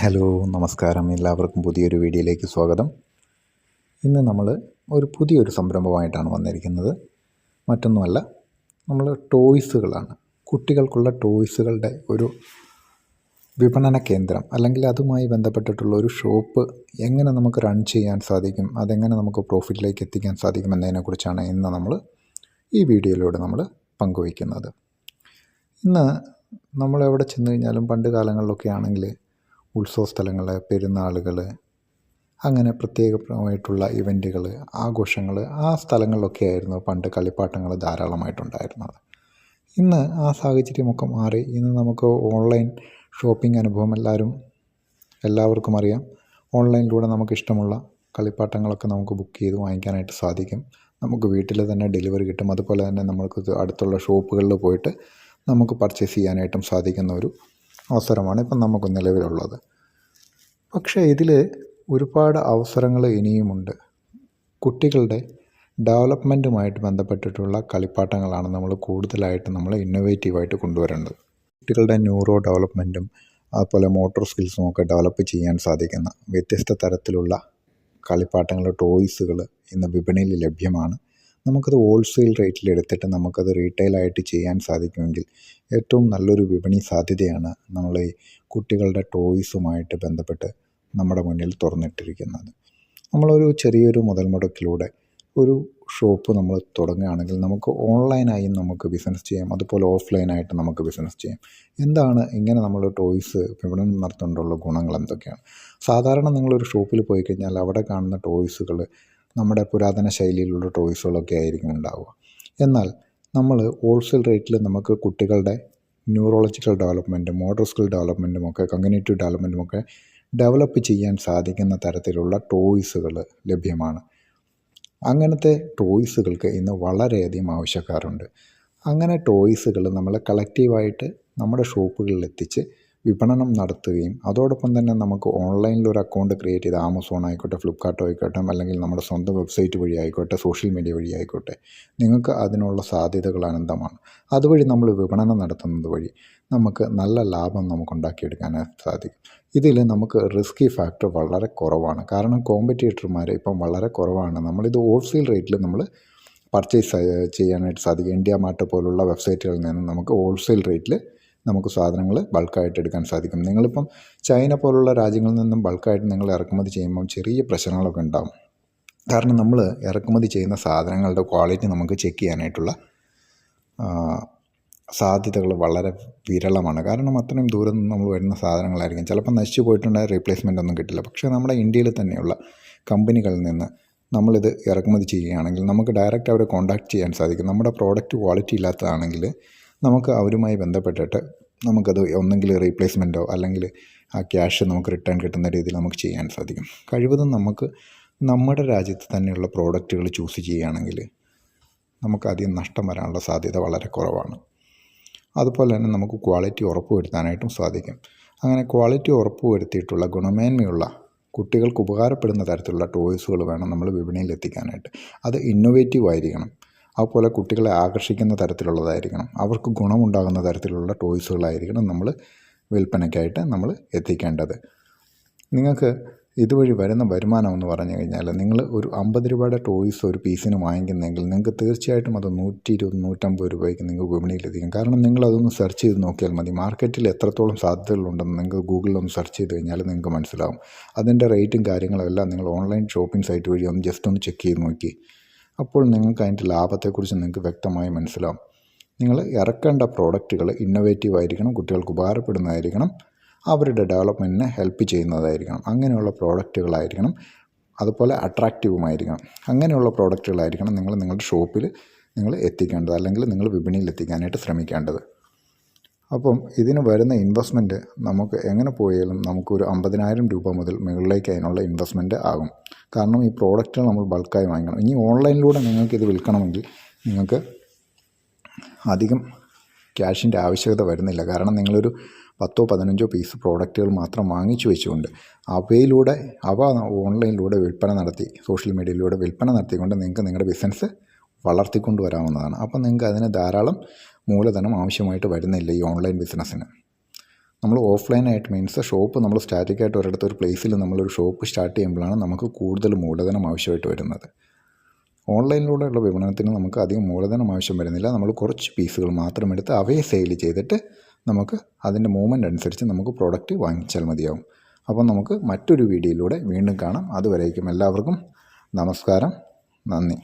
Hello നമസ്കാരം, എല്ലാവർക്കും പുതിയൊരു വീഡിയോയിലേക്ക് സ്വാഗതം. ഇന്ന് നമ്മൾ പുതിയൊരു സംരംഭമായിട്ടാണ് വന്നിരിക്കുന്നത്. മറ്റൊന്നുമല്ല, നമ്മൾ ടോയ്സുകളാണ്, കുട്ടികൾക്കുള്ള ടോയ്സുകളുടെ ഒരു വിപണന കേന്ദ്രം അല്ലെങ്കിൽ അതുമായി ബന്ധപ്പെട്ടിട്ടുള്ള ഒരു ഷോപ്പ് എങ്ങനെ നമുക്ക് റൺ ചെയ്യാൻ സാധിക്കും, അതെങ്ങനെ നമുക്ക് പ്രോഫിറ്റിലേക്ക് എത്തിക്കാൻ സാധിക്കും എന്നതിനെക്കുറിച്ചാണ് ഇന്ന് നമ്മൾ ഈ വീഡിയോയിലൂടെ നമ്മൾ പങ്കുവയ്ക്കുന്നത്. ഇന്ന് നമ്മൾ എവിടെ ചെന്ന് കഴിഞ്ഞാലും പണ്ട് കാലങ്ങളിലൊക്കെ ആണെങ്കിൽ ഉത്സവ സ്ഥലങ്ങൾ, പെരുന്നാളുകൾ, അങ്ങനെ പ്രത്യേകമായിട്ടുള്ള ഇവൻറ്റുകൾ, ആഘോഷങ്ങൾ, ആ സ്ഥലങ്ങളിലൊക്കെ ആയിരുന്നു പണ്ട് കളിപ്പാട്ടങ്ങൾ ധാരാളമായിട്ടുണ്ടായിരുന്നത്. ഇന്ന് ആ സാഹചര്യമൊക്കെ മാറി. ഇന്ന് നമുക്ക് ഓൺലൈൻ ഷോപ്പിംഗ് അനുഭവം എല്ലാവർക്കും അറിയാം. ഓൺലൈനിലൂടെ നമുക്കിഷ്ടമുള്ള കളിപ്പാട്ടങ്ങളൊക്കെ നമുക്ക് ബുക്ക് ചെയ്ത് വാങ്ങിക്കാനായിട്ട് സാധിക്കും. നമുക്ക് വീട്ടിൽ തന്നെ ഡെലിവറി കിട്ടും. അതുപോലെ തന്നെ നമുക്ക് അടുത്തുള്ള ഷോപ്പുകളിൽ പോയിട്ട് നമുക്ക് പർച്ചേസ് ചെയ്യാനായിട്ടും സാധിക്കുന്ന ഒരു അവസരമാണ് ഇപ്പം നമുക്ക് നിലവിലുള്ളത്. പക്ഷേ ഇതിൽ ഒരുപാട് അവസരങ്ങൾ ഇനിയുമുണ്ട്. കുട്ടികളുടെ ഡെവലപ്മെൻറ്റുമായിട്ട് ബന്ധപ്പെട്ടിട്ടുള്ള കളിപ്പാട്ടങ്ങളാണ് നമ്മൾ കൂടുതലായിട്ട് ഇന്നോവേറ്റീവായിട്ട് കൊണ്ടുവരേണ്ടത്. കുട്ടികളുടെ ന്യൂറോ ഡെവലപ്മെൻറ്റും അതുപോലെ മോട്ടോർ സ്കിൽസും ഒക്കെ ഡെവലപ്പ് ചെയ്യാൻ സാധിക്കുന്ന വ്യത്യസ്ത തരത്തിലുള്ള കളിപ്പാട്ടങ്ങൾ, ടോയ്സുകൾ ഇന്ന് വിപണിയിൽ ലഭ്യമാണ്. നമുക്കത് ഹോൾസെയിൽ റേറ്റിൽ എടുത്തിട്ട് നമുക്കത് റീറ്റെയിലായിട്ട് ചെയ്യാൻ സാധിക്കുമെങ്കിൽ ഏറ്റവും നല്ലൊരു വിപണി സാധ്യതയാണ് നമ്മൾ ഈ കുട്ടികളുടെ ടോയ്സുമായിട്ട് ബന്ധപ്പെട്ട് നമ്മുടെ മുന്നിൽ തുറന്നിട്ടിരിക്കുന്നത്. നമ്മളൊരു ചെറിയൊരു മുതൽ മുടക്കിലൂടെ ഒരു ഷോപ്പ് നമ്മൾ തുടങ്ങുകയാണെങ്കിൽ നമുക്ക് ഓൺലൈനായും നമുക്ക് ബിസിനസ് ചെയ്യാം, അതുപോലെ ഓഫ്ലൈനായിട്ട് നമുക്ക് ബിസിനസ് ചെയ്യാം. എന്താണ് ഇങ്ങനെ നമ്മൾ ടോയ്സ് വിപണനം നടത്തുന്നതിനുള്ള ഗുണങ്ങൾ എന്തൊക്കെയാണ്? സാധാരണ നിങ്ങളൊരു ഷോപ്പിൽ പോയി കഴിഞ്ഞാൽ അവിടെ കാണുന്ന ടോയ്സുകൾ നമ്മുടെ പുരാതന ശൈലിയിലുള്ള ടോയ്സുകളൊക്കെ ആയിരിക്കും ഉണ്ടാവുക. എന്നാൽ നമ്മൾ ഹോൾസെയിൽ റേറ്റിൽ നമുക്ക് കുട്ടികളുടെ ന്യൂറോളജിക്കൽ ഡെവലപ്മെൻറ്റും മോട്ടോർ സ്കിൽ ഡെവലപ്മെൻറ്റും ഒക്കെ കമ്മ്യൂണിറ്റീവ് ഡെവലപ്മെൻറ്റും ഒക്കെ ഡെവലപ്പ് ചെയ്യാൻ സാധിക്കുന്ന തരത്തിലുള്ള ടോയ്സുകൾ ലഭ്യമാണ്. അങ്ങനത്തെ ടോയ്സുകൾക്ക് ഇന്ന് വളരെയധികം ആവശ്യക്കാരുണ്ട്. അങ്ങനെ ടോയ്സുകൾ നമ്മൾ കളക്റ്റീവായിട്ട് നമ്മുടെ ഷോപ്പുകളിൽ എത്തിച്ച് വിപണനം നടത്തുകയും അതോടൊപ്പം തന്നെ നമുക്ക് ഓൺലൈനിൽ ഒരു അക്കൗണ്ട് ക്രിയേറ്റ് ചെയ്ത് ആമസോൺ ആയിക്കോട്ടെ, ഫ്ലിപ്കാർട്ടോ ആയിക്കോട്ടെ, അല്ലെങ്കിൽ നമ്മുടെ സ്വന്തം വെബ്സൈറ്റ് വഴി ആയിക്കോട്ടെ, സോഷ്യൽ മീഡിയ വഴി ആയിക്കോട്ടെ, നിങ്ങൾക്ക് അതിനുള്ള സാധ്യതകൾ അനന്തമാണ്. അതുവഴി നമ്മൾ വിപണനം നടത്തുന്നത് വഴി നമുക്ക് നല്ല ലാഭം നമുക്കുണ്ടാക്കിയെടുക്കാനായിട്ട് സാധിക്കും. ഇതിൽ നമുക്ക് റിസ്കി ഫാക്ടർ വളരെ കുറവാണ്. കാരണം കോമ്പറ്റീറ്റർമാർ ഇപ്പം വളരെ കുറവാണ്. നമ്മളിത് ഹോൾസെയിൽ റേറ്റിൽ നമ്മൾ പർച്ചേസ് ചെയ്യാനായിട്ട് സാധിക്കും. ഇന്ത്യ മാർട്ട് പോലുള്ള വെബ്സൈറ്റുകളിൽ നിന്ന് നമുക്ക് ഹോൾസെയിൽ റേറ്റിൽ നമുക്ക് സാധനങ്ങൾ ബൾക്കായിട്ട് എടുക്കാൻ സാധിക്കും. നിങ്ങളിപ്പം ചൈന പോലുള്ള രാജ്യങ്ങളിൽ നിന്നും ബൾക്കായിട്ട് നിങ്ങൾ ഇറക്കുമതി ചെയ്യുമ്പം ചെറിയ പ്രശ്നങ്ങളൊക്കെ ഉണ്ടാകും. കാരണം നമ്മൾ ഇറക്കുമതി ചെയ്യുന്ന സാധനങ്ങളുടെ ക്വാളിറ്റി നമുക്ക് ചെക്ക് ചെയ്യാനായിട്ടുള്ള സാധ്യതകൾ വളരെ വിരളമാണ്. കാരണം അത്രയും ദൂരം നിന്ന് നമ്മൾ വരുന്ന സാധനങ്ങളായിരിക്കും. ചിലപ്പോൾ നശിച്ചു പോയിട്ടുണ്ടെങ്കിൽ റീപ്ലേസ്മെൻ്റ് ഒന്നും കിട്ടില്ല. പക്ഷേ നമ്മുടെ ഇന്ത്യയിൽ തന്നെയുള്ള കമ്പനികളിൽ നിന്ന് നമ്മളിത് ഇറക്കുമതി ചെയ്യുകയാണെങ്കിൽ നമുക്ക് ഡയറക്റ്റ് അവരെ കോൺടാക്റ്റ് ചെയ്യാൻ സാധിക്കും. നമ്മുടെ പ്രോഡക്റ്റ് ക്വാളിറ്റി ഇല്ലാത്തതാണെങ്കിൽ നമുക്ക് അവരുമായി ബന്ധപ്പെട്ടിട്ട് നമുക്കത് ഒന്നെങ്കിൽ റീപ്ലേസ്മെൻറ്റോ അല്ലെങ്കിൽ ആ ക്യാഷ് നമുക്ക് റിട്ടേൺ കിട്ടുന്ന രീതിയിൽ നമുക്ക് ചെയ്യാൻ സാധിക്കും. കഴിവതും നമുക്ക് നമ്മുടെ രാജ്യത്ത് തന്നെയുള്ള പ്രോഡക്റ്റുകൾ ചൂസ് ചെയ്യുകയാണെങ്കിൽ നമുക്കധികം നഷ്ടം വരാനുള്ള സാധ്യത വളരെ കുറവാണ്. അതുപോലെ തന്നെ നമുക്ക് ക്വാളിറ്റി ഉറപ്പുവരുത്താനായിട്ടും സാധിക്കും. അങ്ങനെ ക്വാളിറ്റി ഉറപ്പുവരുത്തിയിട്ടുള്ള ഗുണമേന്മയുള്ള കുട്ടികൾക്ക് ഉപകാരപ്പെടുന്ന തരത്തിലുള്ള ടോയ്സുകൾ വേണം നമ്മൾ വിപണിയിൽ എത്തിക്കാനായിട്ട്. അത് ഇന്നോവേറ്റീവ് ആയിരിക്കണം. അതുപോലെ കുട്ടികളെ ആകർഷിക്കുന്ന തരത്തിലുള്ളതായിരിക്കണം. അവർക്ക് ഗുണമുണ്ടാകുന്ന തരത്തിലുള്ള ടോയ്സുകളായിരിക്കണം നമ്മൾ വിൽപ്പനയ്ക്കായിട്ട് നമ്മൾ എത്തിക്കേണ്ടത്. നിങ്ങൾക്ക് ഇതുവഴി വരുന്ന വരുമാനം എന്ന് പറഞ്ഞു കഴിഞ്ഞാൽ നിങ്ങൾ ഒരു 50 രൂപയുടെ ടോയ്സ് ഒരു പീസിന് വാങ്ങിക്കുന്നെങ്കിൽ നിങ്ങൾക്ക് തീർച്ചയായിട്ടും അത് 120, 150 രൂപയ്ക്ക് നിങ്ങൾക്ക് വിപണിയിലെത്തിക്കും. കാരണം നിങ്ങളതൊന്ന് സെർച്ച് ചെയ്ത് നോക്കിയാൽ മതി. മാർക്കറ്റിൽ എത്രത്തോളം സാധ്യതകളുണ്ടെന്ന് നിങ്ങൾക്ക് ഗൂഗിളിലൊന്ന് സെർച്ച് ചെയ്ത് കഴിഞ്ഞാൽ നിങ്ങൾക്ക് മനസ്സിലാവും. അതിൻ്റെ റേറ്റും കാര്യങ്ങളും എല്ലാം നിങ്ങൾ ഓൺലൈൻ ഷോപ്പിംഗ് സൈറ്റ് വഴി ജസ്റ്റ് ഒന്ന് ചെക്ക് ചെയ്ത് നോക്കി. അപ്പോൾ നിങ്ങൾക്ക് അതിൻ്റെ ലാഭത്തെക്കുറിച്ച് നിങ്ങൾക്ക് വ്യക്തമായി മനസ്സിലാവും. നിങ്ങൾ ഇറക്കേണ്ട പ്രോഡക്റ്റുകൾ ഇന്നോവേറ്റീവ് ആയിരിക്കണം, കുട്ടികൾക്ക് ഉപകാരപ്പെടുന്നതായിരിക്കണം, അവരുടെ ഡെവലപ്മെൻറ്റിനെ ഹെൽപ്പ് ചെയ്യുന്നതായിരിക്കണം. അങ്ങനെയുള്ള പ്രോഡക്റ്റുകളായിരിക്കണം. അതുപോലെ അട്രാക്റ്റീവുമായിരിക്കണം. അങ്ങനെയുള്ള പ്രോഡക്റ്റുകളായിരിക്കണം നിങ്ങളുടെ ഷോപ്പിൽ നിങ്ങൾ എത്തിക്കേണ്ടത്, അല്ലെങ്കിൽ നിങ്ങൾ വിപണിയിൽ എത്തിക്കാനായിട്ട് ശ്രമിക്കേണ്ടത്. അപ്പം ഇതിന് വരുന്ന ഇൻവെസ്റ്റ്മെൻറ്റ് നമുക്ക് എങ്ങനെ പോയാലും നമുക്കൊരു 50,000 രൂപ മുതൽ മുകളിലേക്ക് അതിനുള്ള ഇൻവെസ്റ്റ്മെൻറ്റ് ആകും. കാരണം ഈ പ്രോഡക്റ്റുകൾ നമ്മൾ ബൾക്കായി വാങ്ങിക്കണം. ഇനി ഓൺലൈനിലൂടെ നിങ്ങൾക്കിത് വിൽക്കണമെങ്കിൽ നിങ്ങൾക്ക് അധികം ക്യാഷിൻ്റെ ആവശ്യകത വരുന്നില്ല. കാരണം നിങ്ങളൊരു 10-15 പീസ് പ്രോഡക്റ്റുകൾ മാത്രം വാങ്ങിച്ചു വെച്ചുകൊണ്ട് അവ ഓൺലൈനിലൂടെ വിൽപ്പന നടത്തി, സോഷ്യൽ മീഡിയയിലൂടെ വിൽപ്പന നടത്തിക്കൊണ്ട് നിങ്ങൾക്ക് നിങ്ങളുടെ ബിസിനസ് വളർത്തിക്കൊണ്ട് വരാവുന്നതാണ്. അപ്പോൾ നിങ്ങൾക്ക് അതിന് ധാരാളം മൂലധനം ആവശ്യമായിട്ട് വരുന്നില്ല ഈ ഓൺലൈൻ ബിസിനസ്സിന്. നമ്മൾ ഓഫ്ലൈനായിട്ട് മീൻസ് ഷോപ്പ് നമ്മൾ സ്റ്റാറ്റിക്കായിട്ട് ഒരിടത്ത് ഒരു പ്ലേസിൽ നമ്മളൊരു ഷോപ്പ് സ്റ്റാർട്ട് ചെയ്യുമ്പോഴാണ് നമുക്ക് കൂടുതൽ മൂലധനം ആവശ്യമായിട്ട് വരുന്നത്. ഓൺലൈനിലൂടെയുള്ള വിപണനത്തിന് നമുക്ക് അധികം മൂലധനം ആവശ്യം വരുന്നില്ല. നമ്മൾ കുറച്ച് പീസുകൾ മാത്രം എടുത്ത് അവയെ സെയിൽ ചെയ്തിട്ട് നമുക്ക് അതിൻ്റെ മൂവ്മെൻ്റ് അനുസരിച്ച് നമുക്ക് പ്രോഡക്റ്റ് വാങ്ങിച്ചാൽ മതിയാവും. അപ്പം നമുക്ക് മറ്റൊരു വീഡിയോയിലൂടെ വീണ്ടും കാണാം. അതുവരേക്കും എല്ലാവർക്കും നമസ്കാരം, നന്ദി.